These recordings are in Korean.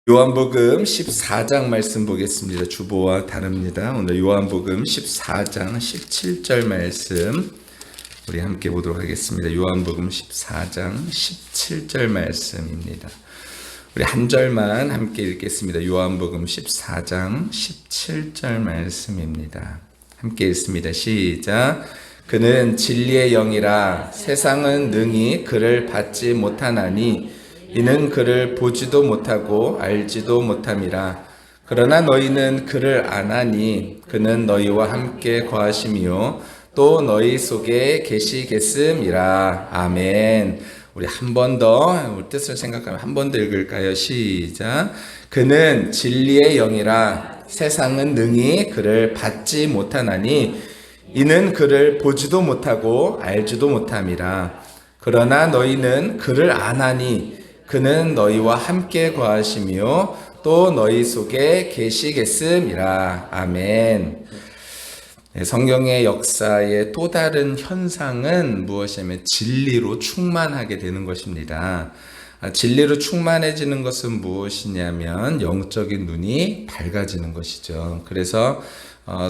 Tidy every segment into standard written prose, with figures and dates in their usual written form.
요한복음 14장 말씀 보겠습니다. 주보와 다릅니다. 오늘 요한복음 14장 17절 말씀 우리 함께 보도록 하겠습니다. 요한복음 14장 17절 말씀입니다. 우리 한 절만 함께 읽겠습니다. 요한복음 14장 17절 말씀입니다. 함께 읽습니다. 시작. 그는 진리의 영이라 세상은 능히 그를 받지 못하나니 이는 그를 보지도 못하고 알지도 못함이라. 그러나 너희는 그를 아나니 그는 너희와 함께 거하심이요 또 너희 속에 계시겠음이라. 아멘. 우리 한 번 더 뜻을 생각하면 한 번 더 읽을까요? 시작. 그는 진리의 영이라 세상은 능히 그를 받지 못하나니 이는 그를 보지도 못하고 알지도 못함이라. 그러나 너희는 그를 아나니 그는 너희와 함께 거하시며 또 너희 속에 계시겠음이라. 아멘. 성경의 역사의 또 다른 현상은 무엇이냐면 진리로 충만하게 되는 것입니다. 진리로 충만해지는 것은 무엇이냐면 영적인 눈이 밝아지는 것이죠. 그래서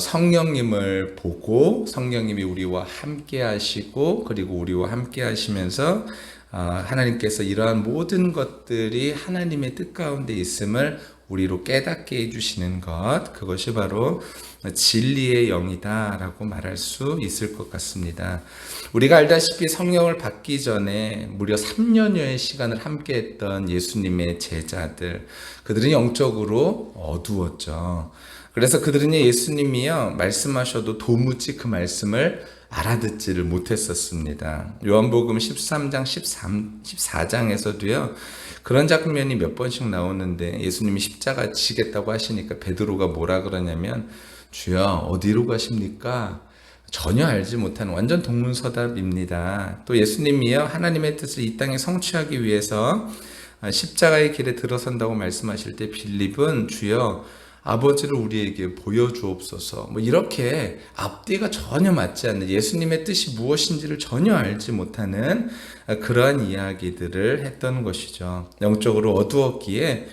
성령님을 보고 성령님이 우리와 함께 하시고 그리고 우리와 함께 하시면서 하나님께서 이러한 모든 것들이 하나님의 뜻 가운데 있음을 우리로 깨닫게 해주시는 것, 그것이 바로 진리의 영이다 라고 말할 수 있을 것 같습니다. 우리가 알다시피 성령을 받기 전에 무려 3년여의 시간을 함께 했던 예수님의 제자들, 그들은 영적으로 어두웠죠. 그래서 그들은 예수님이요 말씀하셔도 도무지 그 말씀을 알아듣지를 못했었습니다. 요한복음 13장 14장에서도요 그런 장면이 몇 번씩 나오는데 예수님이 십자가 지겠다고 하시니까 베드로가 뭐라 그러냐면 주여 어디로 가십니까? 전혀 알지 못하는 완전 동문서답입니다. 또 예수님이요 하나님의 뜻을 이 땅에 성취하기 위해서 십자가의 길에 들어선다고 말씀하실 때 빌립은 주여 아버지를 우리에게 보여주옵소서 이렇게 앞뒤가 전혀 맞지 않는 예수님의 뜻이 무엇인지를 전혀 알지 못하는 그러한 이야기들을 했던 것이죠. 영적으로 어두웠기에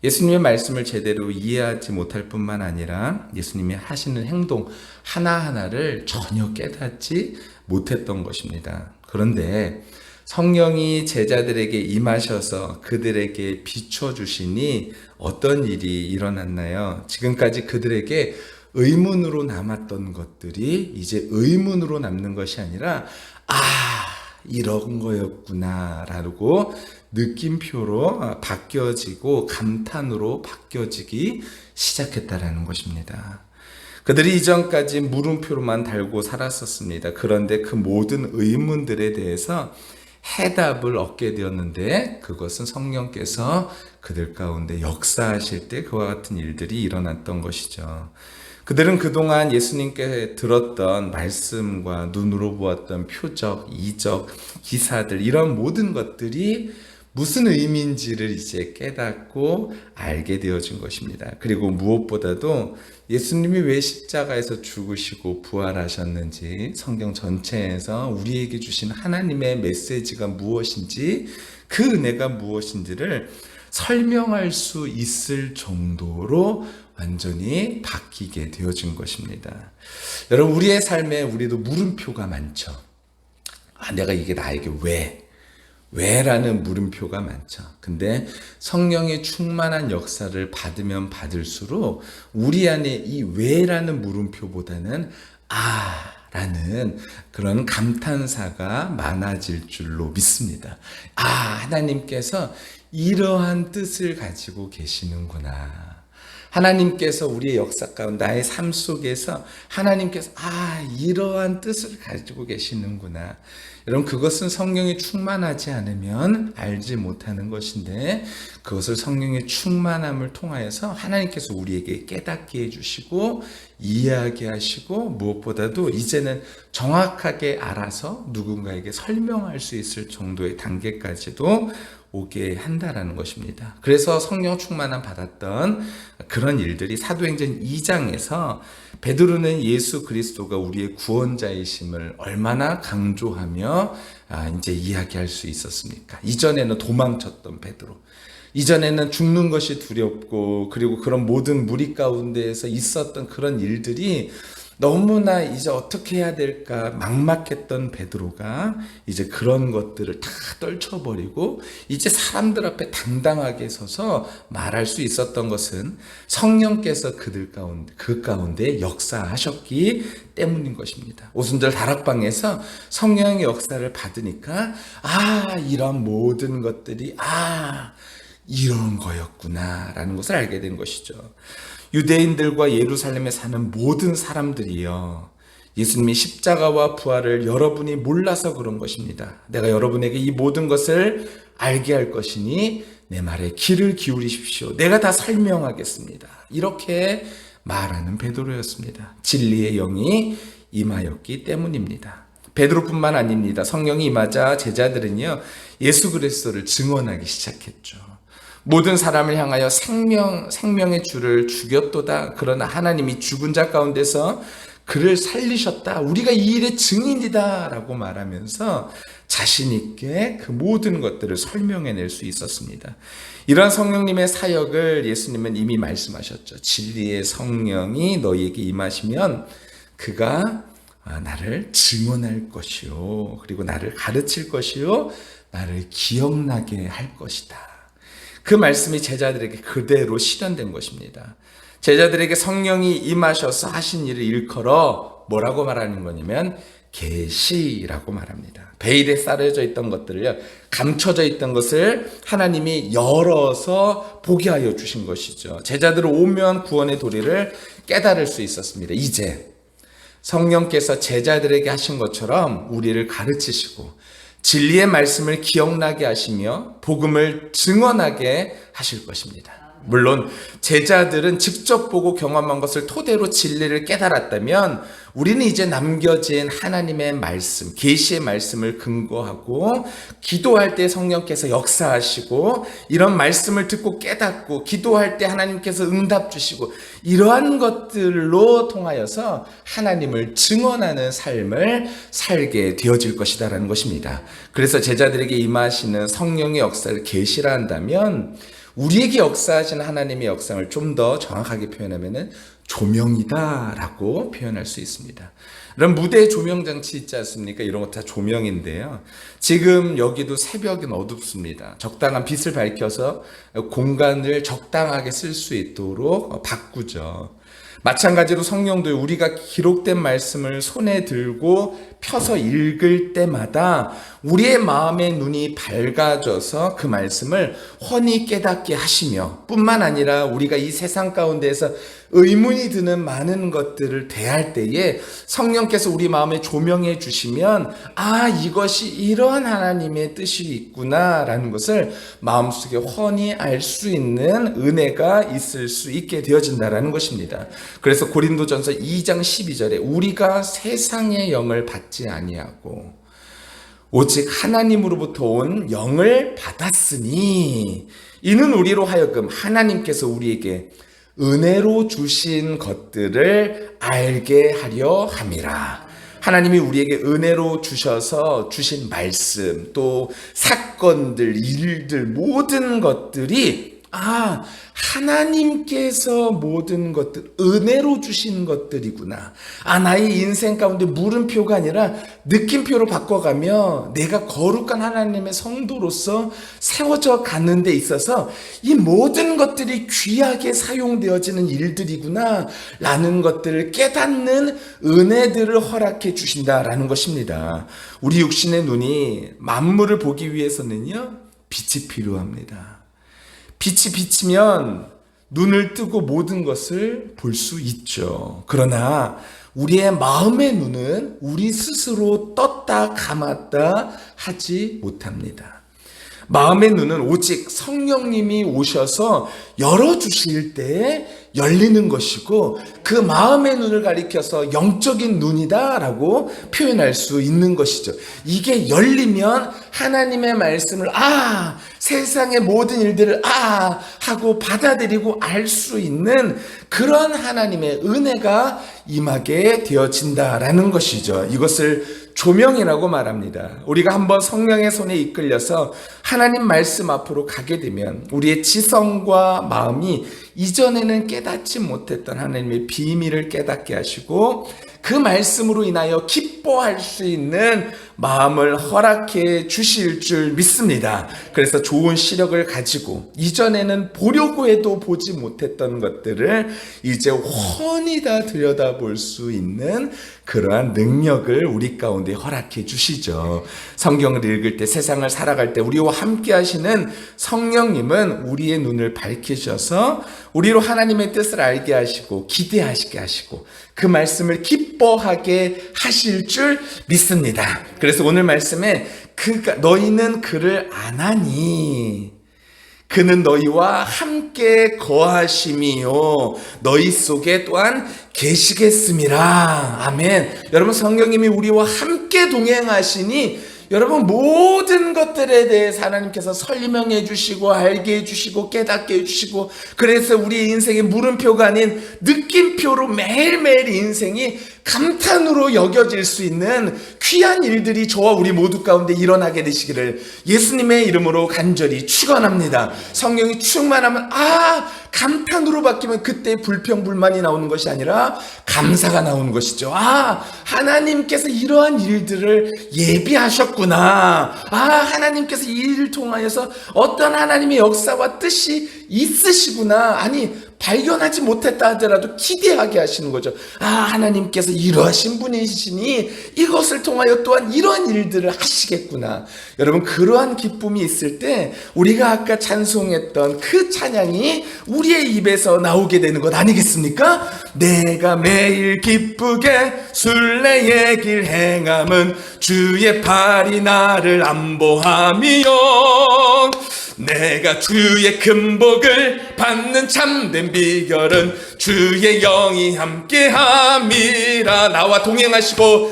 예수님의 말씀을 제대로 이해하지 못할 뿐만 아니라 예수님이 하시는 행동 하나하나를 전혀 깨닫지 못했던 것입니다. 그런데 성령이 제자들에게 임하셔서 그들에게 비춰주시니 어떤 일이 일어났나요? 지금까지 그들에게 의문으로 남았던 것들이 이제 의문으로 남는 것이 아니라 이런 거였구나 라고 느낌표로 바뀌어지고 감탄으로 바뀌어지기 시작했다라는 것입니다. 그들이 이전까지 물음표로만 달고 살았었습니다. 그런데 그 모든 의문들에 대해서 해답을 얻게 되었는데 그것은 성령께서 그들 가운데 역사하실 때 그와 같은 일들이 일어났던 것이죠. 그들은 그동안 예수님께 들었던 말씀과 눈으로 보았던 표적, 이적, 기사들 이런 모든 것들이 무슨 의미인지를 이제 깨닫고 알게 되어진 것입니다. 그리고 무엇보다도 예수님이 왜 십자가에서 죽으시고 부활하셨는지 성경 전체에서 우리에게 주신 하나님의 메시지가 무엇인지 그 은혜가 무엇인지를 설명할 수 있을 정도로 완전히 바뀌게 되어진 것입니다. 여러분 우리의 삶에 우리도 물음표가 많죠. 내가 이게 나에게 왜라는 물음표가 많죠. 근데 성령의 충만한 역사를 받으면 받을수록 우리 안에 이 왜라는 물음표보다는 라는 그런 감탄사가 많아질 줄로 믿습니다. 하나님께서 이러한 뜻을 가지고 계시는구나. 하나님께서 우리의 역사 가운데 나의 삶 속에서 하나님께서 이러한 뜻을 가지고 계시는구나. 여러분 그것은 성령이 충만하지 않으면 알지 못하는 것인데 그것을 성령의 충만함을 통하여서 하나님께서 우리에게 깨닫게 해주시고 이해하게 하시고 무엇보다도 이제는 정확하게 알아서 누군가에게 설명할 수 있을 정도의 단계까지도 오게 한다라는 것입니다. 그래서 성령 충만함 받았던 그런 일들이 사도행전 2장에서 베드로는 예수 그리스도가 우리의 구원자이심을 얼마나 강조하며 이제 이야기할 수 있었습니까? 이전에는 도망쳤던 베드로, 이전에는 죽는 것이 두렵고 그리고 그런 모든 무리 가운데에서 있었던 그런 일들이 너무나 이제 어떻게 해야 될까 막막했던 베드로가 이제 그런 것들을 다 떨쳐버리고 이제 사람들 앞에 당당하게 서서 말할 수 있었던 것은 성령께서 그 가운데 역사하셨기 때문인 것입니다. 오순절 다락방에서 성령의 역사를 받으니까 이런 모든 것들이 이런 거였구나 라는 것을 알게 된 것이죠. 유대인들과 예루살렘에 사는 모든 사람들이요, 예수님이 십자가와 부활을 여러분이 몰라서 그런 것입니다. 내가 여러분에게 이 모든 것을 알게 할 것이니 내 말에 귀를 기울이십시오. 내가 다 설명하겠습니다. 이렇게 말하는 베드로였습니다. 진리의 영이 임하였기 때문입니다. 베드로뿐만 아닙니다. 성령이 임하자 제자들은요, 예수 그리스도를 증언하기 시작했죠. 모든 사람을 향하여 생명의 주를 죽였도다. 그러나 하나님이 죽은 자 가운데서 그를 살리셨다. 우리가 이 일의 증인이다. 라고 말하면서 자신 있게 그 모든 것들을 설명해낼 수 있었습니다. 이러한 성령님의 사역을 예수님은 이미 말씀하셨죠. 진리의 성령이 너희에게 임하시면 그가 나를 증언할 것이요, 그리고 나를 가르칠 것이요, 나를 기억나게 할 것이다. 그 말씀이 제자들에게 그대로 실현된 것입니다. 제자들에게 성령이 임하셔서 하신 일을 일컬어 뭐라고 말하는 거냐면 계시라고 말합니다. 베일에 싸려져 있던 것들을요, 감춰져 있던 것을 하나님이 열어서 보게 하여 주신 것이죠. 제자들은 오묘한 구원의 도리를 깨달을 수 있었습니다. 이제 성령께서 제자들에게 하신 것처럼 우리를 가르치시고 진리의 말씀을 기억나게 하시며 복음을 증언하게 하실 것입니다. 물론 제자들은 직접 보고 경험한 것을 토대로 진리를 깨달았다면 우리는 이제 남겨진 하나님의 말씀, 계시의 말씀을 근거하고 기도할 때 성령께서 역사하시고 이런 말씀을 듣고 깨닫고 기도할 때 하나님께서 응답 주시고 이러한 것들로 통하여서 하나님을 증언하는 삶을 살게 되어질 것이다라는 것입니다. 그래서 제자들에게 임하시는 성령의 역사를 계시라 한다면 우리에게 역사하시는 하나님의 역사를 좀 더 정확하게 표현하면은 조명이다라고 표현할 수 있습니다. 그럼 무대 조명 장치 있지 않습니까? 이런 거 다 조명인데요. 지금 여기도 새벽은 어둡습니다. 적당한 빛을 밝혀서 공간을 적당하게 쓸 수 있도록 바꾸죠. 마찬가지로 성령도 우리가 기록된 말씀을 손에 들고 펴서 읽을 때마다 우리의 마음의 눈이 밝아져서 그 말씀을 훤히 깨닫게 하시며 뿐만 아니라 우리가 이 세상 가운데에서 의문이 드는 많은 것들을 대할 때에 성령께서 우리 마음에 조명해 주시면 이것이 이러한 하나님의 뜻이 있구나라는 것을 마음속에 훤히 알 수 있는 은혜가 있을 수 있게 되어진다라는 것입니다. 그래서 고린도전서 2장 12절에 우리가 세상의 영을 받지 아니하고 오직 하나님으로부터 온 영을 받았으니 이는 우리로 하여금 하나님께서 우리에게 은혜로 주신 것들을 알게 하려 함이라. 하나님이 우리에게 은혜로 주셔서 주신 말씀, 또 사건들, 일들, 모든 것들이 하나님께서 모든 것들 은혜로 주신 것들이구나. 나의 인생 가운데 물음표가 아니라 느낌표로 바꿔가며 내가 거룩한 하나님의 성도로서 세워져 가는 데 있어서 이 모든 것들이 귀하게 사용되어지는 일들이구나 라는 것들을 깨닫는 은혜들을 허락해 주신다라는 것입니다. 우리 육신의 눈이 만물을 보기 위해서는요, 빛이 필요합니다. 빛이 비치면 눈을 뜨고 모든 것을 볼 수 있죠. 그러나 우리의 마음의 눈은 우리 스스로 떴다 감았다 하지 못합니다. 마음의 눈은 오직 성령님이 오셔서 열어주실 때 열리는 것이고 그 마음의 눈을 가리켜서 영적인 눈이다라고 표현할 수 있는 것이죠. 이게 열리면 하나님의 말씀을 세상의 모든 일들을 하고 받아들이고 알 수 있는 그런 하나님의 은혜가 임하게 되어진다라는 것이죠. 이것을 조명이라고 말합니다. 우리가 한번 성령의 손에 이끌려서 하나님 말씀 앞으로 가게 되면 우리의 지성과 마음이 이전에는 깨닫지 못했던 하나님의 비밀을 깨닫게 하시고 그 말씀으로 인하여 기뻐할 수 있는 마음을 허락해 주실 줄 믿습니다. 그래서 좋은 시력을 가지고 이전에는 보려고 해도 보지 못했던 것들을 이제 훤히 다 들여다볼 수 있는 그러한 능력을 우리 가운데 허락해 주시죠. 성경을 읽을 때, 세상을 살아갈 때 우리와 함께 하시는 성령님은 우리의 눈을 밝히셔서 우리로 하나님의 뜻을 알게 하시고 기대하시게 하시고 그 말씀을 기뻐하게 하실 줄 믿습니다. 그래서 오늘 말씀에 너희는 그를 아나니 그는 너희와 함께 거하심이요 너희 속에 또한 계시겠음이라. 아멘. 여러분, 성령님이 우리와 함께 동행하시니 여러분, 모든 것들에 대해서 하나님께서 설명해 주시고 알게 해 주시고 깨닫게 해 주시고, 그래서 우리의 인생의 물음표가 아닌 느낌표로 매일매일 인생이 감탄으로 여겨질 수 있는 귀한 일들이 저와 우리 모두 가운데 일어나게 되시기를 예수님의 이름으로 간절히 축원합니다. 성령이 충만하면 감탄으로 바뀌면 그때 불평불만이 나오는 것이 아니라 감사가 나오는 것이죠. 하나님께서 이러한 일들을 예비하셨구나. 하나님께서 이 일을 통하여서 어떤 하나님의 역사와 뜻이 있으시구나. 아니, 발견하지 못했다 하더라도 기대하게 하시는 거죠. 하나님께서 이러하신 분이시니 이것을 통하여 또한 이런 일들을 하시겠구나. 여러분, 그러한 기쁨이 있을 때 우리가 아까 찬송했던 그 찬양이 우리의 입에서 나오게 되는 것 아니겠습니까? 내가 매일 기쁘게 순례의 길 행함은 주의 팔이 나를 안보함이요 내가 주의 큰 복을 받는 참된 비결은 주의 영이 함께함이라. 나와 동행하시고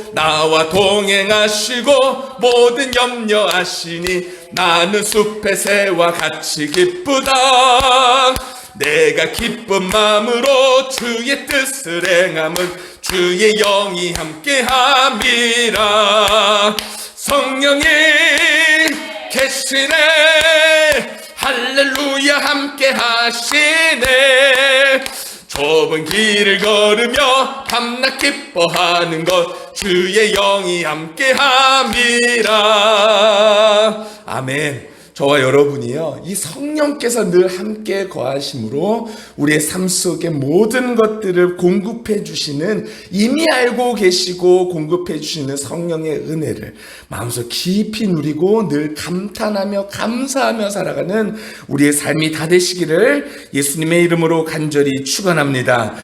모든 염려하시니 나는 숲의 새와 같이 기쁘다. 내가 기쁜 마음으로 주의 뜻을 행함은 주의 영이 함께함이라. 성령이 계시네. 할렐루야, 함께 하시네. 좁은 길을 걸으며 밤낮 기뻐하는 것 주의 영이 함께 함이라. 아멘. 저와 여러분이요, 이 성령께서 늘 함께 거하심으로 우리의 삶 속의 모든 것들을 공급해 주시는, 이미 알고 계시고 공급해 주시는 성령의 은혜를 마음속 깊이 누리고 늘 감탄하며 감사하며 살아가는 우리의 삶이 다 되시기를 예수님의 이름으로 간절히 축원합니다.